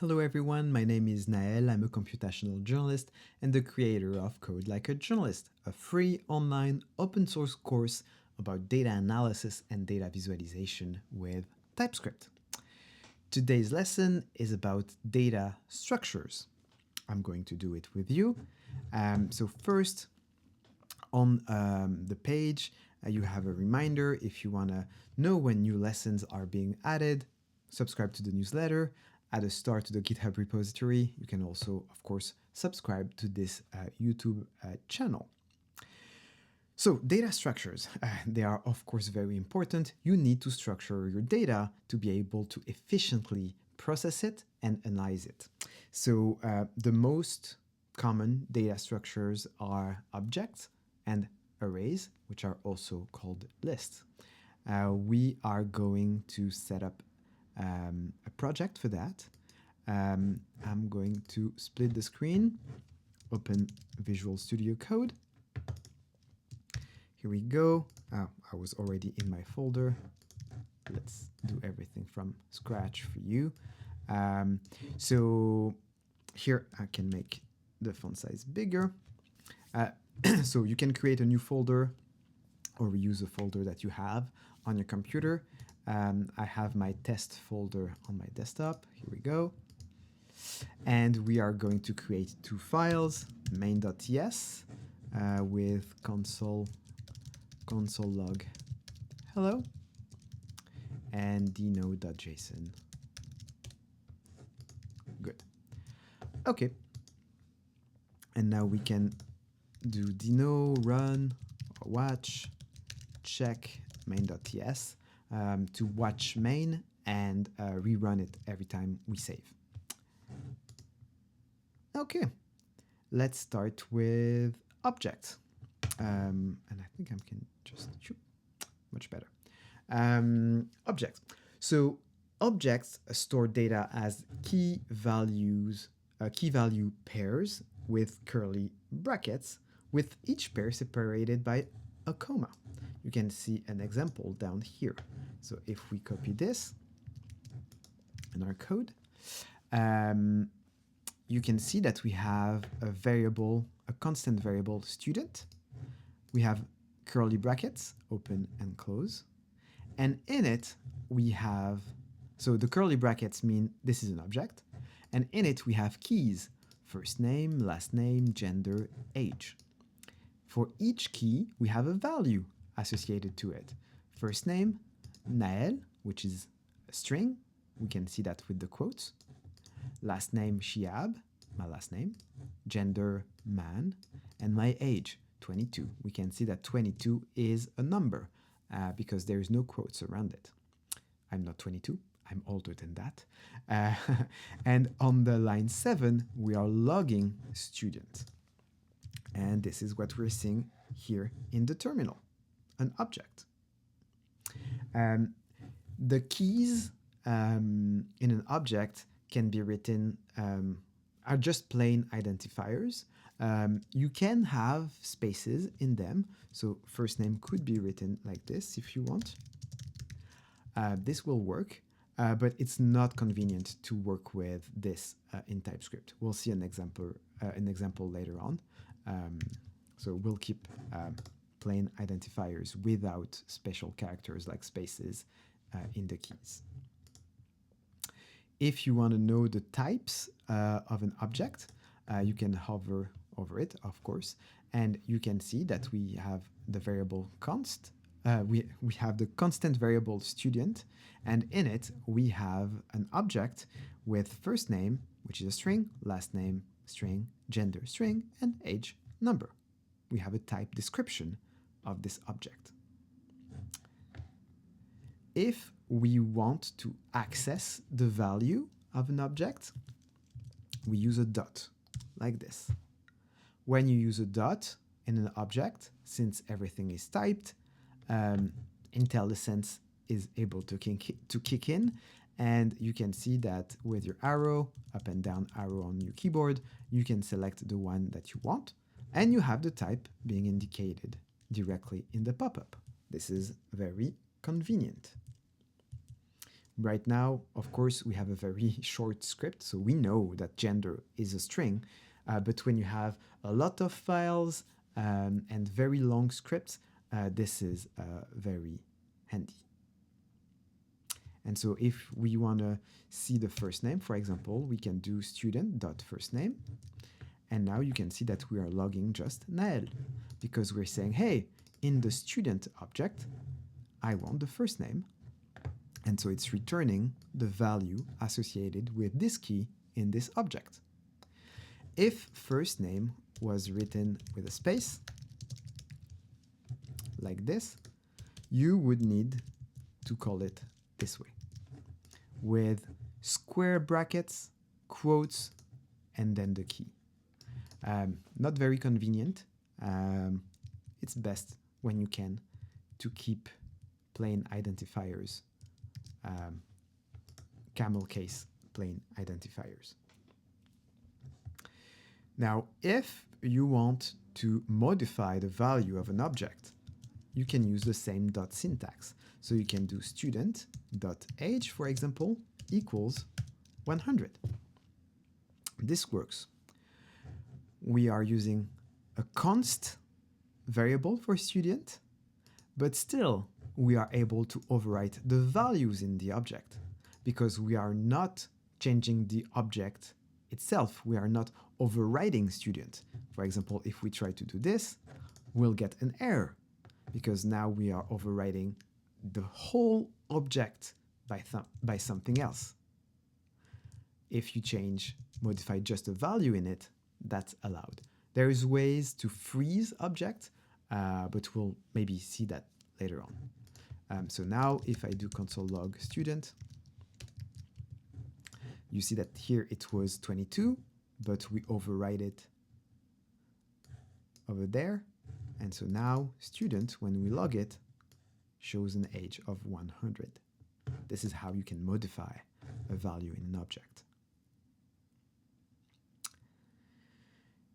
Hello everyone, my name is Nael, I'm a computational journalist and the creator of Code Like a Journalist, a free online open source course about data analysis and data visualization with TypeScript. Today's lesson is about data structures. I'm going to do it with you. So first, on the page, you have a reminder if you want to know when new lessons are being added, subscribe to the newsletter, add a star to the GitHub repository. You can also, of course, subscribe to this YouTube channel. So data structures, they are of course very important. You need to structure your data to be able to efficiently process it and analyze it. So the most common data structures are objects and arrays, which are also called lists. We are going to set up a project for that. I'm going to split the screen, open Visual Studio Code. Here we go. I was already in my folder. Let's do everything from scratch for you. So here I can make the font size bigger. So you can create a new folder or reuse a folder that you have on your computer. I have my test folder on my desktop. Here we go. And we are going to create two files, main.ts with console log hello and dino.json. Good. Okay. And now we can do dino run or watch check main.ts to watch main and rerun it every time we save. Okay, let's start with object. And I think I can just shoot much better. Objects. So objects store data as key value pairs with curly brackets, with each pair separated by a comma. You can see an example down here. So if we copy this in our code, you can see that we have a constant variable student. We have curly brackets, open and close. And in it, we have, so the curly brackets mean this is an object. And in it, we have keys, first name, last name, gender, age. For each key, we have a value associated to it. First name, Nael, which is a string. We can see that with the quotes. Last name, Shiab, my last name. Gender, man. And my age, 22. We can see that 22 is a number because there is no quotes around it. I'm not 22. I'm older than that. And on the line 7, we are logging student. And this is what we're seeing here in the terminal, an object. The keys in an object can be written, are just plain identifiers. You can have spaces in them. So first name could be written like this if you want. This will work, but it's not convenient to work with this in TypeScript. We'll see an example later on. So we'll keep plain identifiers without special characters like spaces in the keys. If you want to know the types of an object, you can hover over it, of course, and you can see that we have the variable const. We have the constant variable student, and in it we have an object with first name, which is a string, last name, string, gender, string, and age, number. We have a type description of this object. If we want to access the value of an object, we use a dot, like this. When you use a dot in an object, since everything is typed, IntelliSense is able to kick in, and you can see that with your arrow, up and down arrow on your keyboard, you can select the one that you want, and you have the type being indicated directly in the pop-up. This is very convenient. Right now, of course, we have a very short script, so we know that gender is a string. But when you have a lot of files and very long scripts, this is very handy. And so if we want to see the first name, for example, we can do student.firstname. And now you can see that we are logging just Nael, because we're saying, hey, in the student object, I want the first name. And so it's returning the value associated with this key in this object. If first name was written with a space, like this, you would need to call it this way, with square brackets, quotes, and then the key. Not very convenient. It's best when you can to keep plain identifiers, camel case plain identifiers. Now, if you want to modify the value of an object, you can use the same dot syntax. So you can do student.age, for example, equals 100. This works. We are using a const variable for student, but still we are able to overwrite the values in the object because we are not changing the object itself. We are not overriding student. For example, if we try to do this, we'll get an error because now we are overriding the whole object by something else. If you modify just a value in it, that's allowed. There is ways to freeze object, but we'll maybe see that later on. So now if I do console log student, you see that here it was 22, but we override it over there. And so now student, when we log it, shows an age of 100. This is how you can modify a value in an object.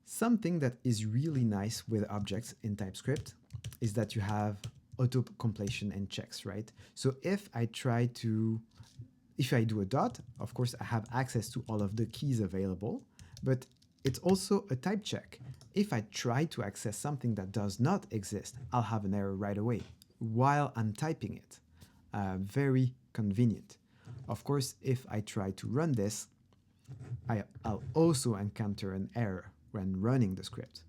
Something that is really nice with objects in TypeScript is that you have auto completion and checks, right? So if I do a dot, of course I have access to all of the keys available, but it's also a type check. If I try to access something that does not exist, I'll have an error right away while I'm typing it. Very convenient. Of course, if I try to run this, I'll also encounter an error when running the script.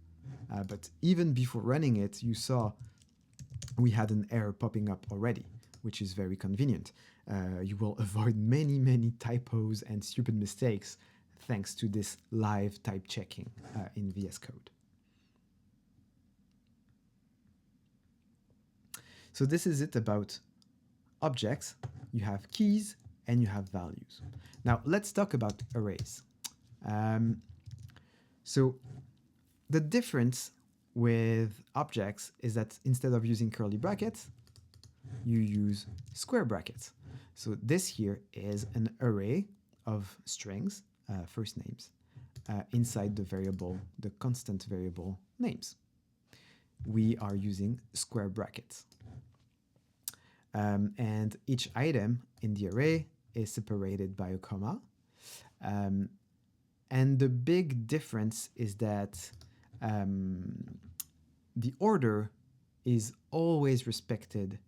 But even before running it, you saw we had an error popping up already, which is very convenient. You will avoid many, many typos and stupid mistakes thanks to this live type checking in VS Code. So this is it about objects. You have keys and you have values. Now let's talk about arrays. So the difference with objects is that instead of using curly brackets, you use square brackets. So this here is an array of strings, first names, inside the constant variable names. We are using square brackets. And each item in the array is separated by a comma. And the big difference is that the order is always respected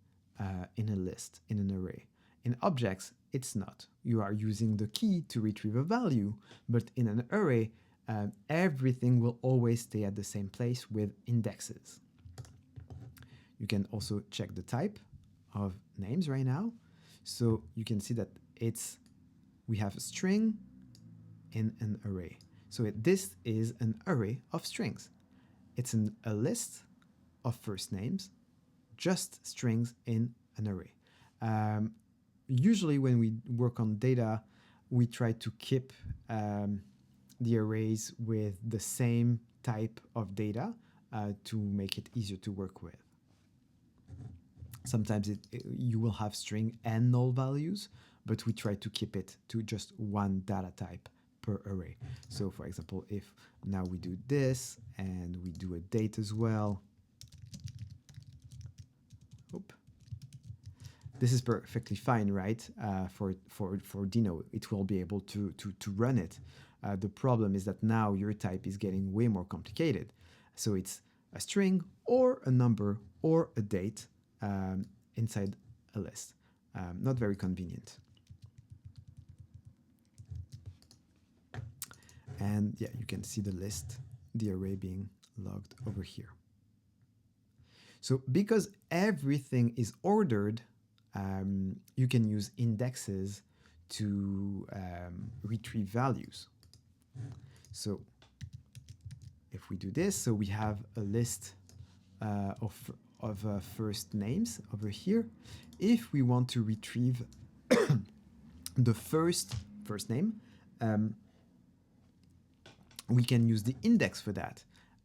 in a list, in an array. In objects, it's not. You are using the key to retrieve a value, but in an array, everything will always stay at the same place with indexes. You can also check the type of names right now. So you can see that we have a string in an array. So this is an array of strings. It's a list of first names, just strings in an array. Usually when we work on data, we try to keep the arrays with the same type of data to make it easier to work with. Sometimes you will have string and null values, but we try to keep it to just one data type per array. So for example, if now we do this and we do a date as well, This is perfectly fine, right? For Dino, it will be able to run it. The problem is that now your type is getting way more complicated. So it's a string or a number or a date inside a list. Not very convenient. And yeah, you can see the list, the array being logged over here. So because everything is ordered, you can use indexes to retrieve values. So if we do this, so we have a list of first names over here. If we want to retrieve the first name, we can use the index for that.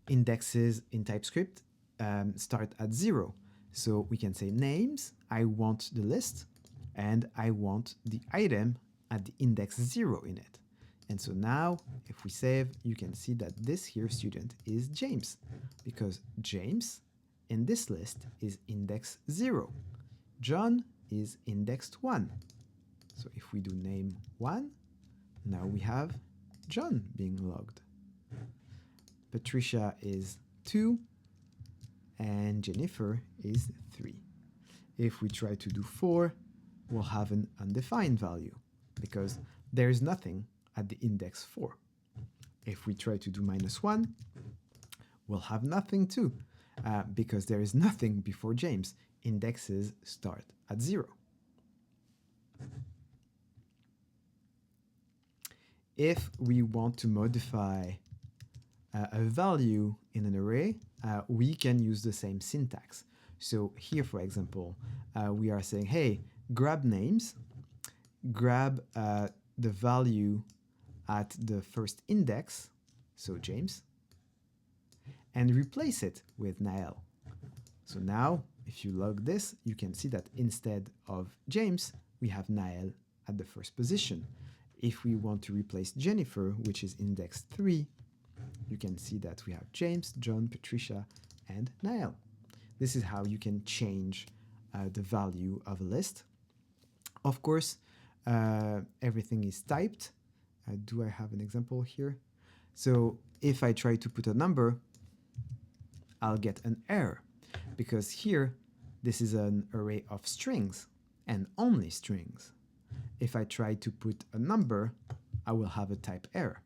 Indexes in TypeScript start at 0. So we can say names, I want the list, and I want the item at the index 0 in it. And so now, if we save, you can see that this here student is James, because James in this list is index 0. John is indexed 1. So if we do name 1, now we have John being logged. Patricia is 2, and Jennifer is 3. If we try to do 4, we'll have an undefined value because there is nothing at the index 4. If we try to do -1, we'll have nothing too because there is nothing before James. Indexes start at 0. If we want to modify a value in an array, we can use the same syntax. So here, for example, we are saying, hey, grab names, grab the value at the first index, so James, and replace it with Nael. So now, if you log this, you can see that instead of James, we have Nael at the first position. If we want to replace Jennifer, which is index 3, you can see that we have James, John, Patricia, and Nael. This is how you can change the value of a list. Of course, everything is typed. Do I have an example here? So if I try to put a number, I'll get an error because here, this is an array of strings and only strings. If I try to put a number, I will have a type error.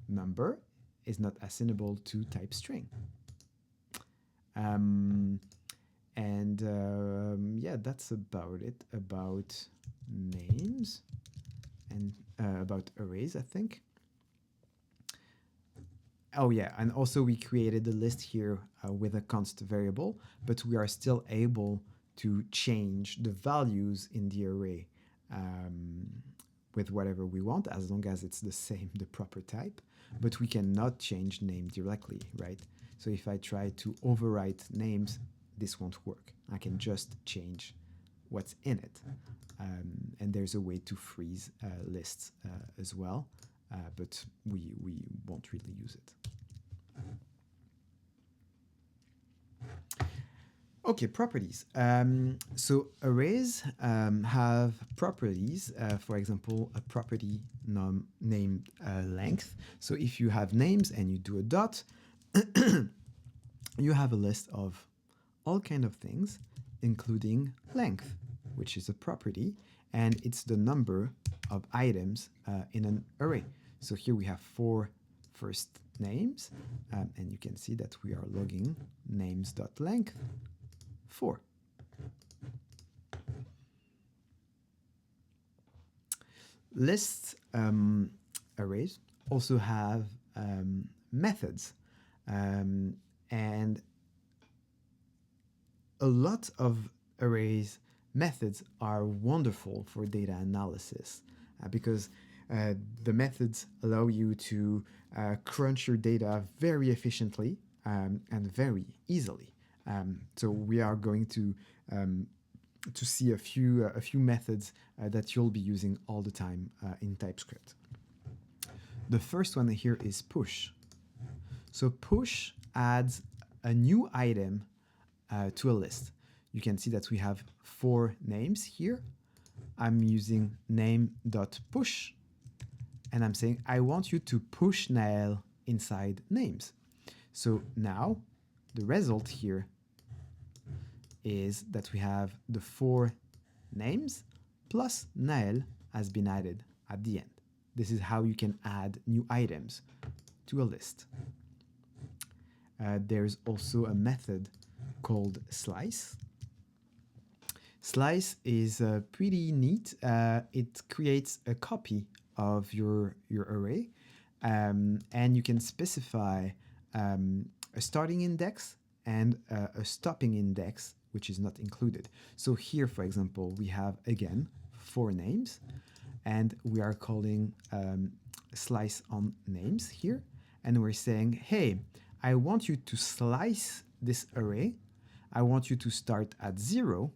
Number is not assignable to type string. Yeah, that's about it about names and about arrays, I think. Oh yeah, and also we created a list here with a const variable, but we are still able to change the values in the array with whatever we want, as long as it's the proper type, but we cannot change name directly, right? So if I try to overwrite names, this won't work. I can just change what's in it. And there's a way to freeze lists as well, but we won't really use it. Okay, properties. So arrays have properties, for example, a property named length. So if you have names and you do a dot, you have a list of all kind of things, including length, which is a property, and it's the number of items in an array. So here we have 4 first names, and you can see that we are logging names.length 4. Lists arrays also have methods, and a lot of arrays methods are wonderful for data analysis because the methods allow you to crunch your data very efficiently and very easily. So we are going to see a few methods that you'll be using all the time in TypeScript. The first one here is push. So push adds a new item to a list. you can see that we have 4 names here. I'm using name.push, and I'm saying I want you to push Nael inside names. So now the result here is that we have the 4 names plus Nael has been added at the end. This is how you can add new items to a list. There's also a method called slice. Slice is pretty neat. It creates a copy of your array, and you can specify a starting index and a stopping index, which is not included. So here, for example, we have, again, 4 names, and we are calling slice on names here, and we're saying, hey, I want you to slice this array. I want you to start at 0,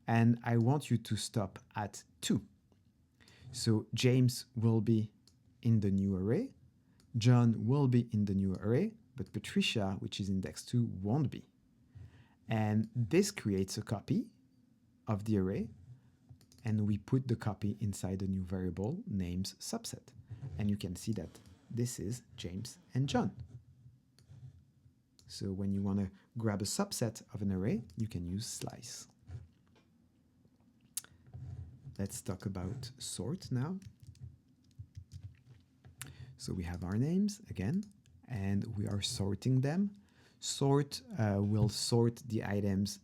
and I want you to stop at 2. So James will be in the new array, John will be in the new array, but Patricia, which is index 2, won't be. And this creates a copy of the array, and we put the copy inside the new variable names subset. And you can see that this is James and John. So when you want to grab a subset of an array, you can use slice. Let's talk about sort now. So we have our names again, and we are sorting them. Sort will sort the items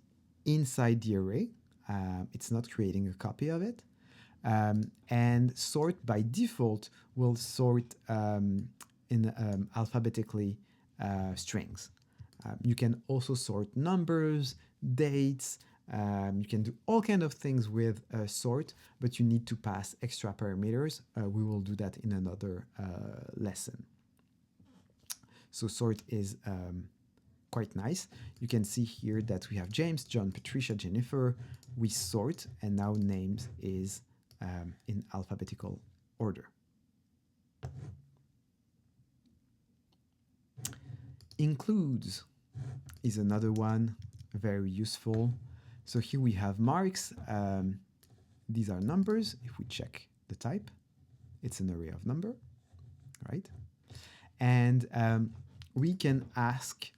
inside the array. It's not creating a copy of it. And sort by default will sort in alphabetically strings. You can also sort numbers, dates. You can do all kinds of things with sort, but you need to pass extra parameters. We will do that in another lesson. So sort is quite nice. You can see here that we have James, John, Patricia, Jennifer. We sort, and now names is in alphabetical order. Includes is another one, very useful. So here we have marks. These are numbers. If we check the type, it's an array of number, right? And we can ask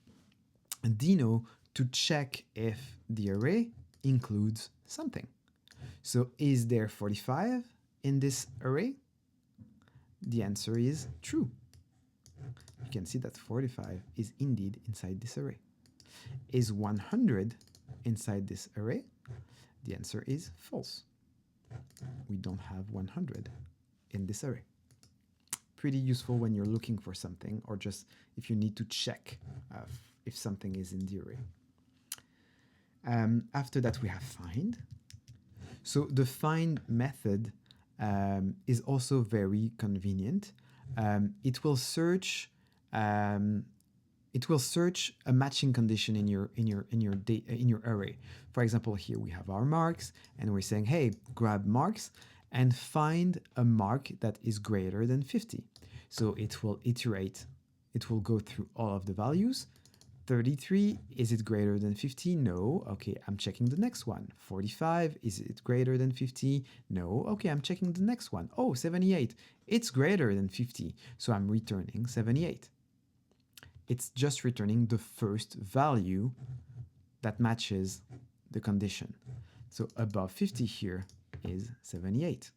Dino to check if the array includes something. So is there 45 in this array? The answer is true. You can see that 45 is indeed inside this array. Is 100 inside this array? The answer is false. We don't have 100 in this array. Pretty useful when you're looking for something, or just if you need to check if something is in the array. After that, we have find. So the find method is also very convenient. It will search a matching condition in your array. For example, here we have our marks, and we're saying, hey, grab marks and find a mark that is greater than 50. So it will iterate. It will go through all of the values. 33, is it greater than 50? No. Okay, I'm checking the next one. 45, is it greater than 50? No. Okay, I'm checking the next one. Oh, 78, it's greater than 50. So I'm returning 78. It's just returning the first value that matches the condition. So above 50 here is 78.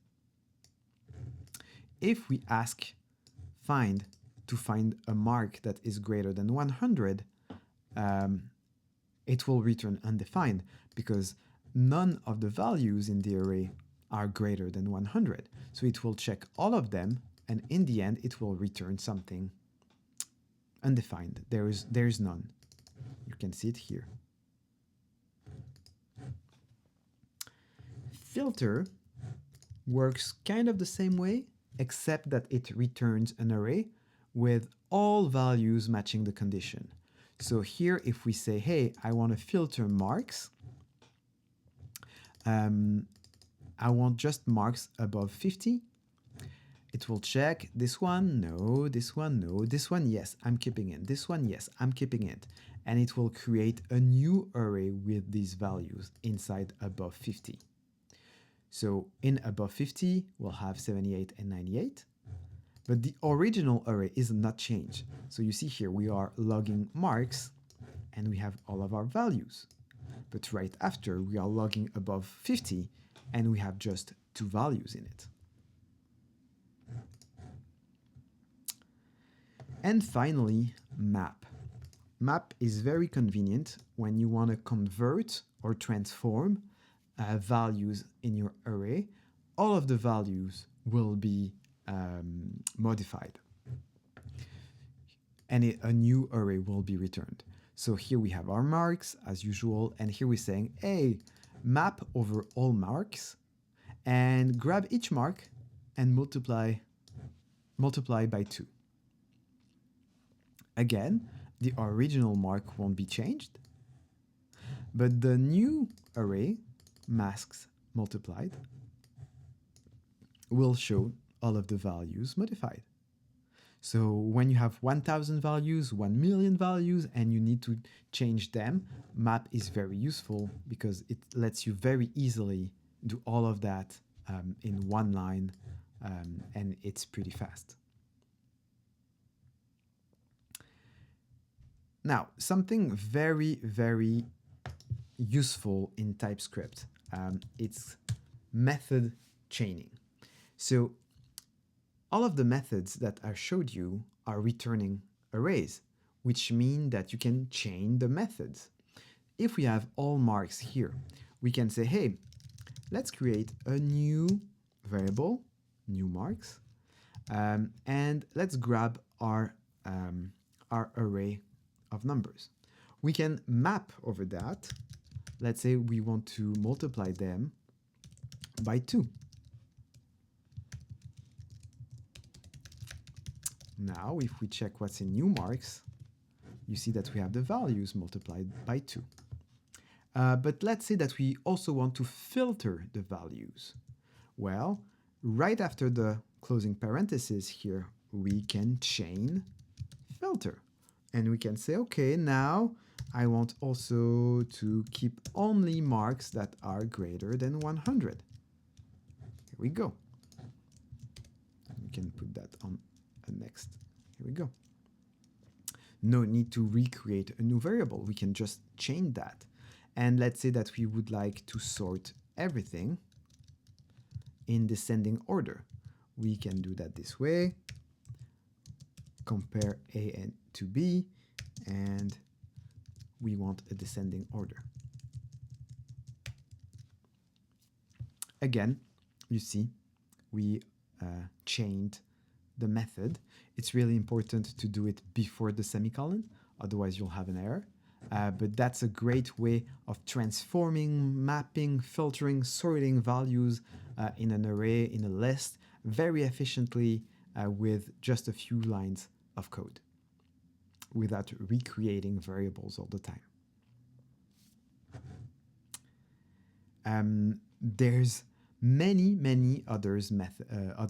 If we ask find to find a mark that is greater than 100, it will return undefined because none of the values in the array are greater than 100. So it will check all of them, and in the end, it will return something undefined. There's none. You can see it here. Filter works kind of the same way, except that it returns an array with all values matching the condition. So here, if we say, hey, I want to filter marks, I want just marks above 50, it will check this one, no, this one, no, this one, yes, I'm keeping it, this one, yes, I'm keeping it. And it will create a new array with these values inside above 50. So in above 50, we'll have 78 and 98. But the original array is not changed. So you see here, we are logging marks and we have all of our values. But right after, we are logging above 50 and we have just 2 values in it. And finally, map. Map is very convenient when you want to convert or transform values in your array. All of the values will be modified and a new array will be returned. So here we have our marks as usual, and here we're saying, hey, map over all marks and grab each mark and multiply by 2. Again, the original mark won't be changed, but the new array, masks multiplied, will show all of the values modified. So when you have 1,000 values, 1 million values, and you need to change them, map is very useful because it lets you very easily do all of that in one line, and it's pretty fast. Now, something very, very useful in TypeScript, it's method chaining. So all of the methods that I showed you are returning arrays, which mean that you can chain the methods. If we have all marks here, we can say, hey, let's create a new variable, new marks, and let's grab our array of numbers. We can map over that. Let's say we want to multiply them by 2. Now, if we check what's in new marks, you see that we have the values multiplied by 2. But let's say that we also want to filter the values. Well, right after the closing parenthesis here, we can chain filter. And we can say, okay, now I want also to keep only marks that are greater than 100. Here we go. We can put that on next. Here we go. No need to recreate a new variable. We can just chain that. And let's say that we would like to sort everything in descending order. We can do that this way. Compare A and to B, and we want a descending order. Again, you see, we chained the method. It's really important to do it before the semicolon, otherwise you'll have an error. But that's a great way of transforming, mapping, filtering, sorting values in an array, in a list, very efficiently with just a few lines of code without recreating variables all the time. There's many other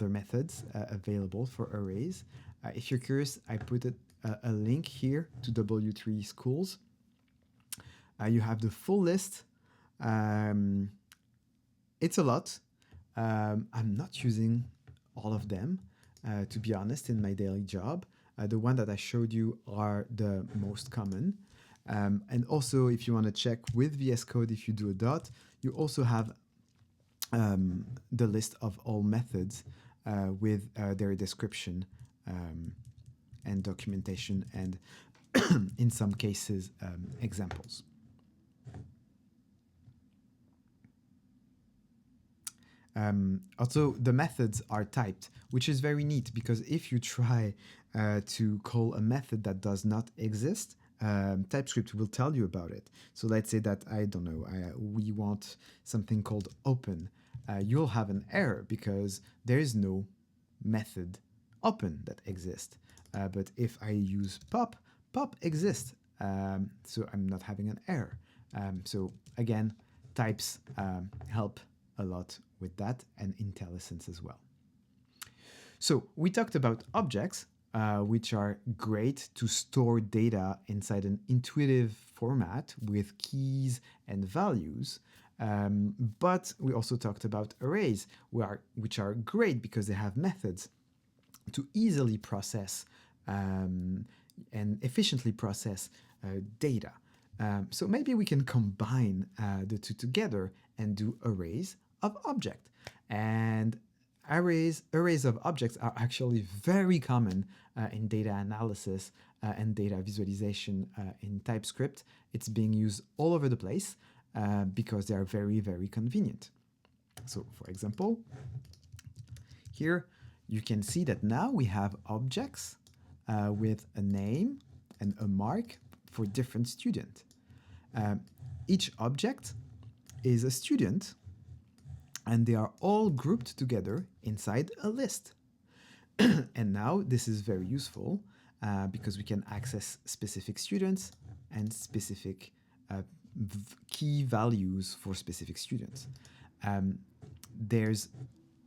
methods available for arrays. If you're curious, I put a link here to W3 Schools. You have the full list. It's a lot. I'm not using all of them, to be honest, in my daily job. The one that I showed you are the most common. And also, if you want to check with VS Code, if you do a dot, you also have the list of all methods with their description and documentation, and in some cases, examples. Also, the methods are typed, which is very neat because if you try to call a method that does not exist, TypeScript will tell you about it. So let's say that, I don't know, we want something called open. You'll have an error because there is no method open that exists. But if I use pop exists. So I'm not having an error. So again, types help a lot with that, and IntelliSense as well. So we talked about objects, which are great to store data inside an intuitive format with keys and values. But we also talked about arrays, which are great because they have methods to easily process and efficiently process data. So maybe we can combine the two together and do arrays of object. And arrays of objects are actually very common in data analysis and data visualization in TypeScript. It's being used all over the place because they are very, very convenient. So for example, here you can see that now we have objects with a name and a mark for different students. Each object is a student and they are all grouped together inside a list. And now this is very useful because we can access specific students and specific key values for specific students. There's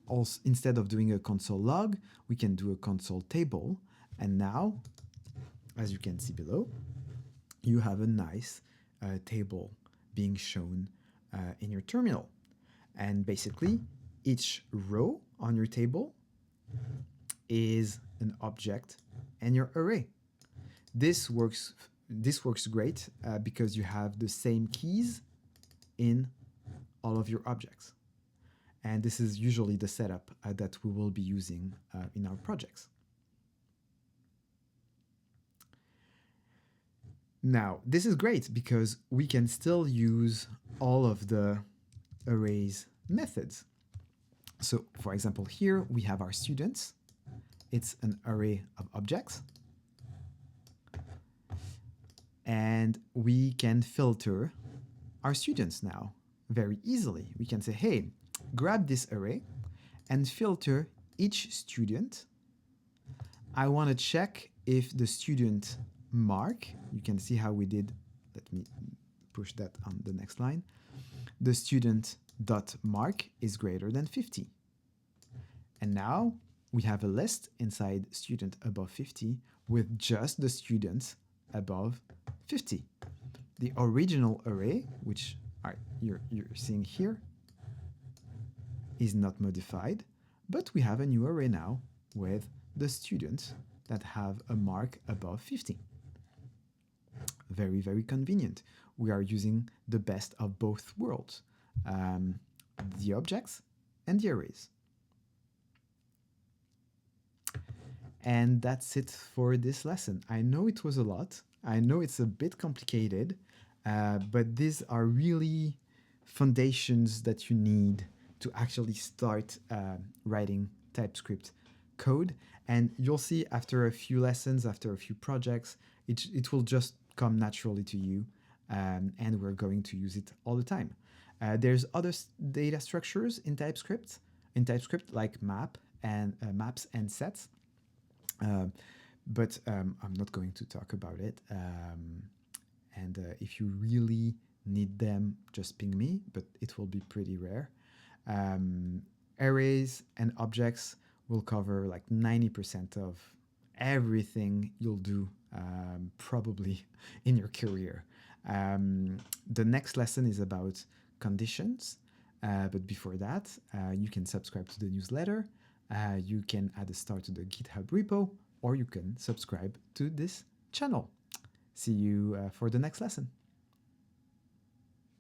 also, instead of doing a console log, we can do a console table. And now, as you can see below, you have a nice table being shown in your terminal. And basically, each row on your table is an object and your array. This works great because you have the same keys in all of your objects. And this is usually the setup that we will be using in our projects. Now, this is great because we can still use all of the arrays methods. So for example, here we have our students. It's an array of objects. And we can filter our students now very easily. We can say, hey, grab this array and filter each student. I want to check if the student mark, you can see how we did, let me push that on the next line. The student dot mark is greater than 50. And now we have a list inside student above 50 with just the students above 50. The original array, which you're seeing here, is not modified, but we have a new array now with the students that have a mark above 50. Very, very convenient. We are using the best of both worlds, the objects and the arrays. And that's it for this lesson. I know it was a lot. I know it's a bit complicated, but these are really foundations that you need to actually start writing TypeScript code. And you'll see after a few lessons, after a few projects, it will just come naturally to you, and we're going to use it all the time. There's other data structures in TypeScript like maps and sets. But I'm not going to talk about it. And if you really need them, just ping me, but it will be pretty rare. Arrays and objects will cover like 90% of everything you'll do probably in your career. The next lesson is about conditions. But before that, you can subscribe to the newsletter. You can add a star to the GitHub repo, or you can subscribe to this channel. See you for the next lesson.